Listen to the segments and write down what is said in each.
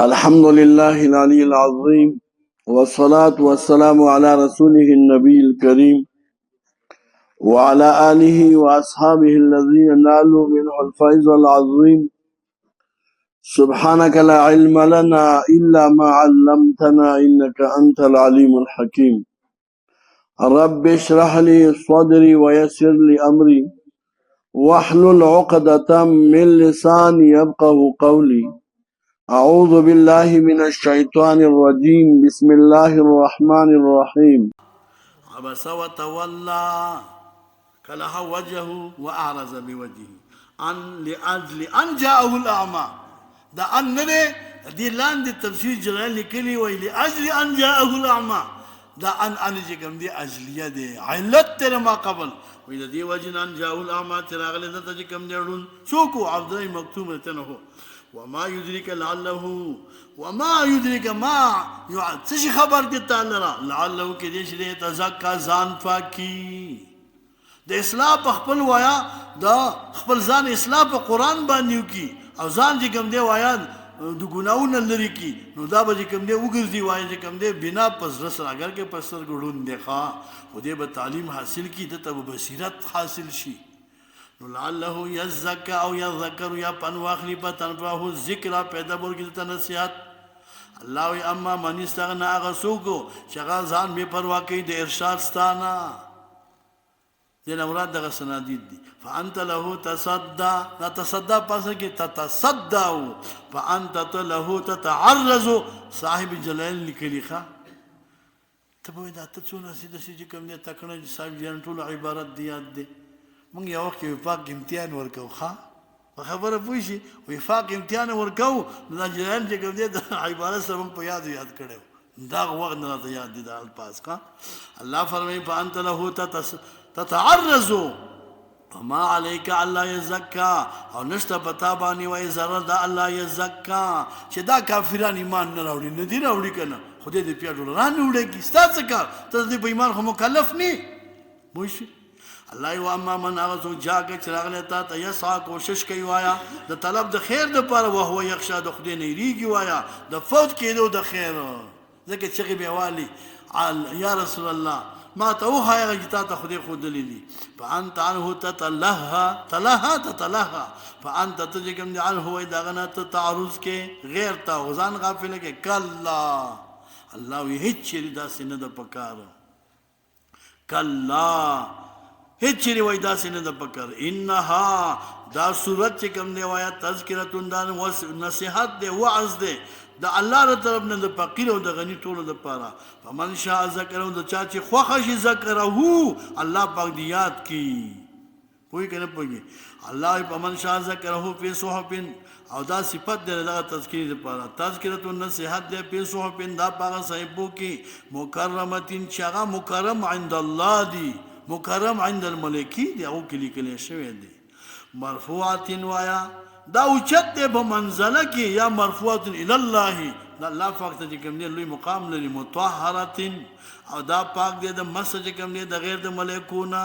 الحمد لله العلي العظيم والصلاة والسلام على رسوله النبي الكريم وعلى آله وأصحابه الذين نالوا منه الفيض العظيم. سبحانك لا علم لنا إلا ما علمتنا إنك أنت العليم الحكيم. رب اشرح لي صدري ويسر لي أمري واحلل عقدة من لساني يفقه قولي. أعوذ بالله من الشيطان الرجيم. بسم الله الرحمن الرحيم. عبس وتولى كلح وجهه وأعرض بوجهه لأجل أن جاءه الأعمى. دا أن نه دي لاند تفسير جلال لكلي وي لأجل أن جاءه الأعمى. دا أن جكم دي أجلية دي علت تر ما قبل وإذا دي وجه أن جاءه الأعمى تراغل دا جكم دي رون شوكو عبد الله مكتوم تنهو وما يدرك لعله وما يدرك ما تشي خبر دیتا لرا لعله کدیش دے تزکا زان پاکی دا اصلاح پا خپل وایا دا خپل زان اصلاح پا قرآن باندیو کی او زان جی کم دے وایا دو گناون لری کی نو دا با جی کم دے اگردی وایا جی کم دے بنا پس رس اگر کے پسر گڑون دیخوا خودے با تعلیم حاصل کی دتا با بصیرت حاصل شی لعله یزکا او یذکر یا پنواخلی پا تنفاہو ذکرہ پیدا بولگی دتا نصیحت. اللہ وی اما من استغنا آغا سوکو چگا زان بے پروا کئی دے ارشاد ستانا دینا مراد دغا سنادید دی فانت لہو تصدہ نا تصدہ پاسا کہ تتصدہو فانت لہو تتعرضو صاحب جلال لکلی خواہ تبوی دا تتسونا سیدہ سی جکم دیا تکنا جی صاحب جیان طول عبارت دیاد دے منگ یا وقت وفاق امتحان ورکو خواہ خبر پوشی وفاق امتحان ورکو نا جلال چه کم دے دا عبارت سر منگ پا یاد کرے ہو داغ وقت نا تا یاد دی دا الپاس کا اللہ فرمائی فانت لہو تتعرضو وما علیکا اللہ یزکا اور نشتا پتا بانی وائی ضرر دا اللہ یزکا چه دا کافران ایمان نراوڑی ندی راوڑی کنا خودے دے پیاٹو ران نوڑے کی ستا سکار تا دے پا ایمان خو مکلف نی موشی اللہ و اما من آغازو جا کے چراغ لیتا تا یسعا کوشش کئی وایا دا طلب دا خیر دا پارا وہو یخشا دا خودے نیریگی وایا دا فوت کی دو دا خیر ذکر چگی بیوالی یا رسول اللہ ما تا او خوایا جتا تا خودے خود دلیلی فا انتا عنہو تتلہا فا انتا تجکم دی عنہو ای داغنا تعرض کے غیر تا غزان غافلے کے کلا اللہ وی ہیچ چیری دا سند پکار کلا ہیچ چیری وی دا سند پکر انہا دا صورت چکم دے وایا تذکرتون دا نصیحت دے وعظ دے دا اللہ را طرف نے دا پقیر و دا غنی طول دا پارا فمن شاہ ذکرہو دا چاچی خوخش ذکرہو اللہ پاک دی یاد کی پوئی کہ نہیں پوئی اللہ فمن شاہ ذکرہو پی صحفن او دا صفت دے دا تذکیر دا پارا تذکرتون نصیحت دے پی صحفن دا پاگا صحیبو کی مکرمتین چاگا مکرم عند اللہ دی مکرم عند الملکی دی او کلی کلی شوی دی مرفوعاتن وایا دا اوچت دے بمنزلہ کی یا مرفوعاتن الاللہ دا اللہ فاکتا جکم دے لوی مقام لری متوحراتن او دا پاک دے دا مسا جکم دے دا غیر دا ملیکونا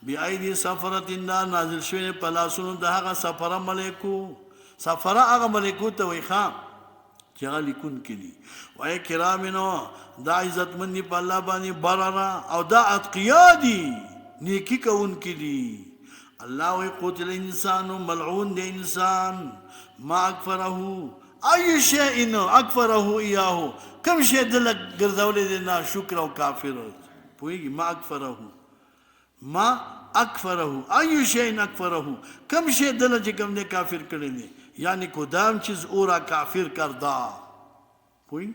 بی ایدی سفراتن دا نازل شوی پلاسون دا آغا سفرہ ملیکو سفرہ آغا ملیکو تا وی خام چگا لکن کلی وی کرامنو دا عزت مندی پا اللہ بانی برارا او دا اتقیا دی نیکی کا ان کلی اللہ وی قتل انسان ملعون دے انسان ما اکفرہو ای شیئن اکفرہو ایاہو کم شیئ دلک گردولی دینا شکر و کافر پوئی گی ما اکفرہو ما اکفرہو ای شیئن اکفرہو کم شیئ دلک کم دے کافر کرے دے یعنی کدام چیز اورا کافر کردہ پوئی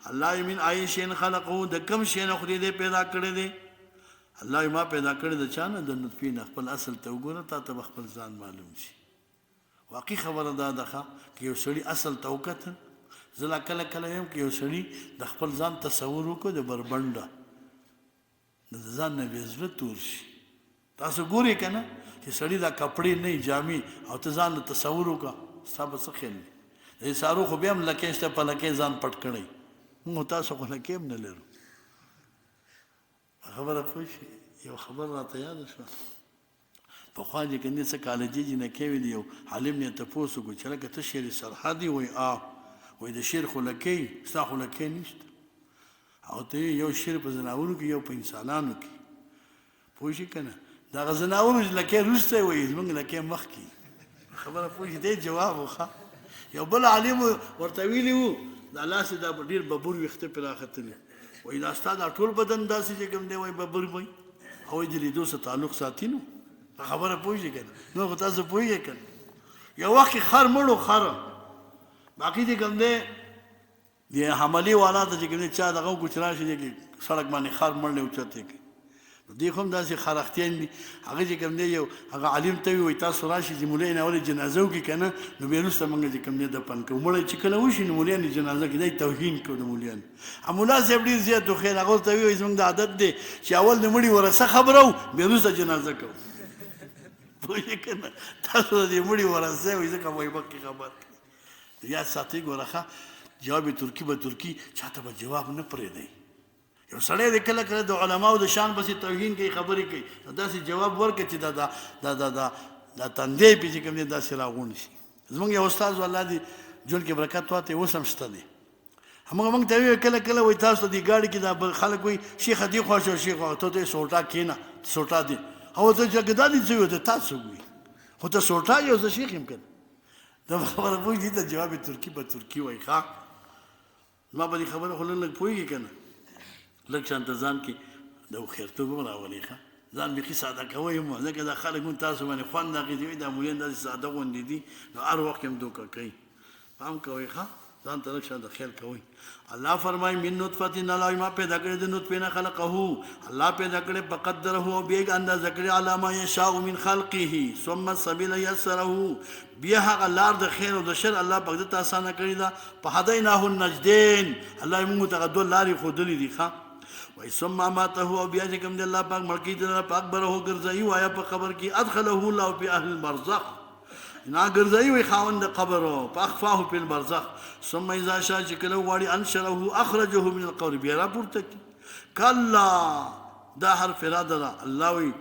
اللہ من آئی شیئن خلقو دا کم شیئن خودی دے پیدا کرے دے اللہ ما پیدا کرے دا چانا دا نطفین اخپل اصل تا اگونا تا تب اخپل زان معلوم چی واقعی خبر دا دخوا کہ یو سڑی اصل تا اکتا زلا کل کل یم کہ یو سڑی دا اخپل زان تصورو کو دا بربنڈا دا زان نبیزوت تور شی تاسو گوری کنا کہ سڑی دا کپڑی نئی جامی او تا زان تصورو کا ستا بس خیل دی سارو خو بیم لکیشتا پا لکی زان پٹ کڑی مو تاسو خو لکیم نلرو خبر پوشی یو خبر را تا یاد شو پخوا چې کوم دې څه کالجي جنکۍ وې یو عالم نه تپوس وکړو چې لکه ته شعر سرحدي وایي وایي د شعر خو لکۍ ستا خو لکۍ نشته او ته یو شعر په ځناورو کې یو په انسانانو کې پوه شي که نه دغه ځناورو لکۍ وروسته وایي زموږ لکۍ مخکې خبره پوه شي دی جواب وښه یو بل عالم ورته ویلي وو دا لاسې دا ډېر ببر ویښته پرې راختلي وایي دا ستا دا ټول بدن داسې چې کوم دی وایي ببر وایي او د لیدو سره تعلق ساتي نو خبره پوه شي که نه نو خو تاسو پوهېږئ که نه یو وخت کې خر مړو خر باقي چې کوم دی د حملې والا ته چې کوم دی چا دغه وکړو چې راشي دی کې سړک باندې خر مړ دی اوچت یې کوي دوی خو هم داسې خرختیان دي هغه چې کوم دی یو هغه عالم ته وایي تاسو راشئ چې مولوی نه ولې جنازه وکړي که نه نو بیا وروسته موږ چې کوم دی دفن کوو مړی چې کله وشي نو مولیان یې جنازه کوي دا یې توهین کوو د مولیانو ملا صاحب ډېر زیات وخېل هغه ورته وایي زموږ د عادت دی چې اول د مړي ورثه خبره وو بیا وروسته جنازه کوو پوه شئ که نه تاسو د دې مړي ورثه وایي ځکه وایي مخکې خبر کوي یاد ساتئ ګوره ښه جواب ترکي به ترکي چاته به جواب نه پرېږدئ یو سړی دی کله کله د علماو د شان پسې توهین کوي خبرې کوي داسې جواب ورکړه چې دا تندی پې چې کوم دی داسې راغونډ شي زموږ یو استاد الله دې ژوند کې برکت واچوي اوس هم شته دی همغه موږ ته وایي کله کله وایي تاسو ته دې گاډي کې دا خلک وایي شیخه دې خوا شو شیخ ته ته سوټا کېنه سوټا دی او ته چې دا دې څه وایي ته تاسو وایي خو ته سوټا یې او زه شیخ یم که دا خبره پوهېږي دې ته جواب ترکي به ترکي وایي ښه زما په دې خبره خو لږ پوهېږي که نه لږ شانته ځان کې د هوښیارتوب هم راولي ښه ځان بیخي ساده کوئ هم ځکه دا خلک هم تاسو باندې خوند اخېږي وایي دا مولیان داسې ساده غوندې دي نو هر وخت هم دوکه کوي پام کوئ ښه ځان ته لږ شانته خیال کوئ الله فرمایي من نطفة الله ما پیدا کړی د نطفې نه خلقه الله پیدا کړی په قدره او بیا یې اندازه کړی علی ما یشاء من خلقه ثم السبیل یسره بیا هغه لار د خیر او د شر الله پاک دې ته اسانه کړې ده په هدیناه النجدین الله یې موږ ته دوه لارې ښودلې دي ښه وای ثم ماته او بیا چې کوم دی الله پاک مړ کړي دلته پاک بره ګرځوي وایه په قبر کې ادخله الله فی اهل البرزخ نا ګرځوي وایي خاوند د قبر په اخفاه فی البرزخ ثم اذا شاء چې کله غواړي انشره اخرجه من القبر بیا راپورته کړي کلا دا حرف اراده ده الله وایي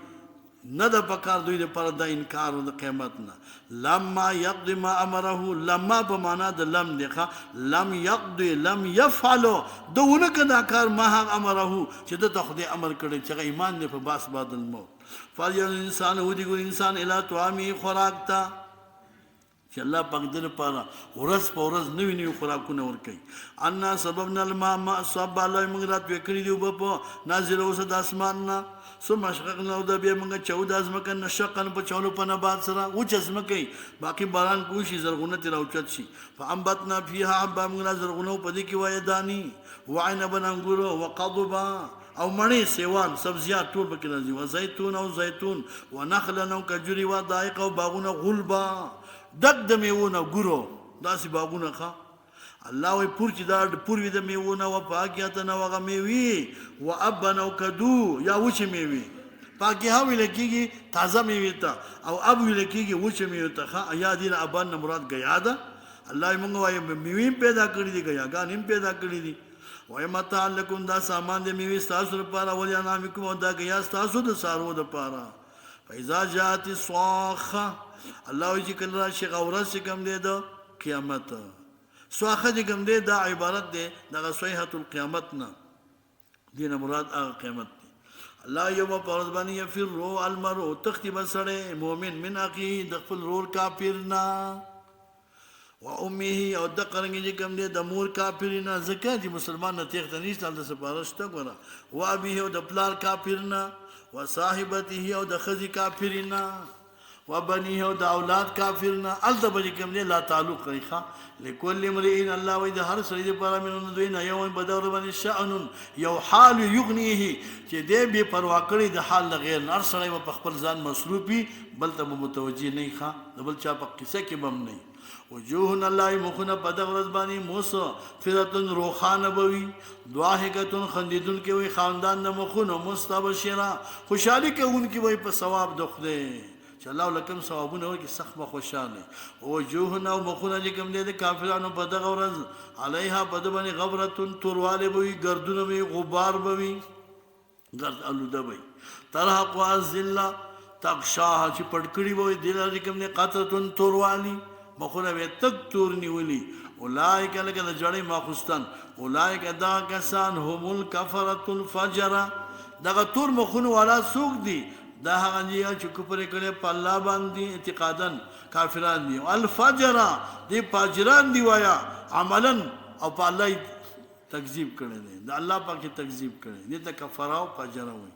نه د پکار دوی دپاره دا انکار د قیامت نه لما یقضي ما امره لما په معنا د لم دی ښه لم یقضي لم یفعلو ده ونه که دا کار ما هغه امره چې ده ته خدای امر کړی چې هغه ایمان دی په باس بعد الموت فلینظر الانسان ودیګو انسان الی طعامه خوراک ته چې الله پاک دې لپاره ورځ په ورځ نوي نوي خوراکونه ورکوي انا سببنا الماء صب الله موږ راتوی کړي دي اوبه په نازله اوسه د اسمان نه ثم شققنا د بیا موږ چود ازمکه نشقن په چولو په نبات سره وچ ازمکه باقي باران کوشي زرغونه تر اوچت شي فانبتنا فيها حبا موږ زرغونه په دې کې وای دانی وعنبا انګور وقضبا او مڼې سیوان سبزیات ټول پکې راځي و زیتون او زیتون ونخلا او کجوري و دایق او باغونه غلبا دک د میوونه ګورو داسې باغونه ښه الله وی پور چې دا پور وي د میوونه و پاکیات نه وغه میوي و ابن او کدو یا وچ میوي پاکیه ویل کېږي تازه میوي ته او اب ویل کېږي وچ میوي ته ښه یا دې نه ابن نه مراد ګیا ده الله یې موږ وایو میوي پیدا کړي دي ګیاګان هم پیدا کړي دي وایي متاع لکم دا سامان د میوي ستاسو لپاره ولانعامکم او دا ګیا ستاسو د څاروو دپاره فاذا جاءت الصاخه الله وی چې کله راشي ورځ چې کوم دی د قیامت صاخه چې کوم دی دا عبارت دی دغه صیحة القیامت نه دې نه مراد هغه قیامت دی الله یوم په ورځ باندې یفر المرء تختی به سړی مؤمن من اخیه د خپل رور کافر نه و امه او د قرنګ چې کوم دی د مور کافر نه ځکه چې مسلمان نه تېښته نشته هلته سپاره شته ګوره و ابیه او د پلار کافر نه و صاحبته او د ښځې کافر نه و بنیه او د اولاد کافر نه هلته به چې کوم دی لا تعلق کوي ښه لکل امرئ الله وایي د هر سړي دپاره من دوی نه یو په دور باندې شأن یو حال یغنیه چې دی بې پروا کړی د حال د غیر نه هر سړی به په خپل ځان مصروف وي بل ته به متوجه نه وي ښه د بل چا په قصه کې به هم نه وي وجوه الله مخونه په دغه ورځ باندې مسفرة روښانه به وي ضاحکة خندېدونکې وي خاندان د مخونو مستبشره خوشحالي کوونکې وي په ثواب د خدای چې الله لکم ثوابونه ورکړي سخت به خوشحاله وجوهنا او مخونه چې کوم دی د کافرانو په دغه ورځ علیها په ده باندې غبرة توروالی به وي ګردونه به وي غبار به وي ګرد الوده به وي ترهقها الذله تغشاها چې پټکړی وي دلته کوم نه قطرتون توروالی مخونه به تک تور نیولی اولائک لکه د جړې ماخستان اولائک دا کسان هم الکفرۃ الفجر دغه تور مخونه والا سوق دي دا هغه چې کفر کړي په الله باندې اعتقادن کافران دي الفجر دي فاجران دی وایا عملا او په الله تکذیب کړي دي د الله پاک تکذیب کړي دي ته کفر او فجر وي